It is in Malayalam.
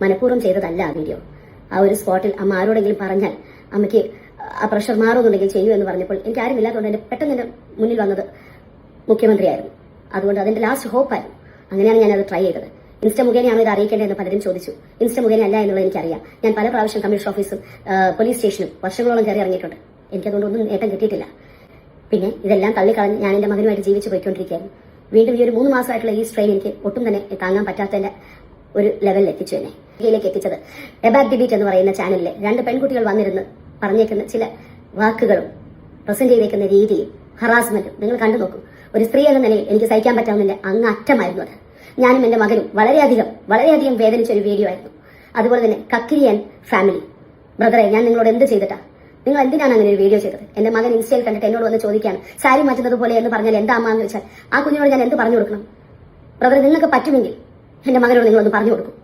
മനഃപൂർവ്വം ചെയ്തതല്ല ആ വീഡിയോ. ആ ഒരു സ്പോട്ടിൽ അമ്മ ആരോടെങ്കിലും പറഞ്ഞാൽ അമ്മയ്ക്ക് ആ പ്രഷർ മാറുന്നുണ്ടെങ്കിൽ ചെയ്യൂ എന്ന് പറഞ്ഞപ്പോൾ എനിക്ക് ആരും ഇല്ലാത്തതുകൊണ്ട് എന്റെ പെട്ടെന്ന് എന്റെ മുന്നിൽ വന്നത് മുഖ്യമന്ത്രിയായിരുന്നു. അതുകൊണ്ട് അതിന്റെ ലാസ്റ്റ് ഹോപ്പായിരുന്നു. അങ്ങനെയാണ് ഞാനത് ട്രൈ ചെയ്തത്. ഇൻസ്റ്റ മുഖേനയാണ് ഇത് അറിയിക്കേണ്ടതെന്ന് പലരും ചോദിച്ചു. ഇൻസ്റ്റ മുഖേന അല്ല എന്നുള്ളത് എനിക്കറിയാം. ഞാൻ പല പ്രാവശ്യം കമ്മീഷൻ ഓഫീസും പോലീസ് സ്റ്റേഷനും വർഷങ്ങളോളം കയറി ഇറങ്ങിയിട്ടുണ്ട്. എനിക്കതുകൊണ്ടൊന്നും നേട്ടം കിട്ടിയിട്ടില്ല. പിന്നെ ഇതെല്ലാം തള്ളിക്കളഞ്ഞ് ഞാൻ എന്റെ മകനുമായിട്ട് ജീവിച്ചു പോയിക്കൊണ്ടിരിക്കുകയായിരുന്നു. വീണ്ടും ഈ ഒരു 3 മാസമായിട്ടുള്ള ഈ സ്ട്രെയിൻ എനിക്ക് ഒട്ടും തന്നെ താങ്ങാൻ പറ്റാത്തതിന്റെ ഒരു ലെവലിൽ എത്തിച്ചു എന്നെ. ഇതിലേക്ക് എത്തിച്ചത് എബാക് ഡിബേറ്റ് എന്ന് പറയുന്ന ചാനലിലെ 2 പെൺകുട്ടികൾ വന്നിരുന്ന് പറഞ്ഞേക്കുന്ന ചില വാക്കുകളും പ്രസന്റ് ചെയ്തേക്കുന്ന രീതിയും ഹറാസ്മെന്റും നിങ്ങൾ കണ്ടു നോക്കൂ. ഒരു സ്ത്രീ എന്ന നിലയിൽ എനിക്ക് സഹിക്കാൻ പറ്റാവുന്നില്ല, അങ്ങ് അറ്റമായിരുന്നു അത്. ഞാനും എന്റെ മകനും വളരെയധികം വേദനിച്ച ഒരു വീഡിയോ ആയിരുന്നു. അതുപോലെ തന്നെ കക്കിരിയൻ ഫാമിലി ബ്രദറെ, ഞാൻ നിങ്ങളോട് എന്ത് ചെയ്തിട്ടാ? നിങ്ങൾ എന്തിനാണ് അങ്ങനെ ഒരു വീഡിയോ ചെയ്തത്? എന്റെ മകൻ ഇൻസ്റ്റയിൽ കണ്ടിട്ട് എന്നോട് വന്ന് ചോദിക്കുകയാണ്, സാരി മാറ്റുന്നത് പോലെ എന്ന് പറഞ്ഞാൽ എന്താ അമ്മ എന്ന് വെച്ചാൽ ആ കുഞ്ഞിനോട് ഞാൻ എന്ത് പറഞ്ഞു കൊടുക്കണം? ബ്രദറെ, നിങ്ങൾക്ക് പറ്റുമെങ്കിൽ എന്റെ മകനോട് നിങ്ങളൊന്ന് പറഞ്ഞു കൊടുക്കും.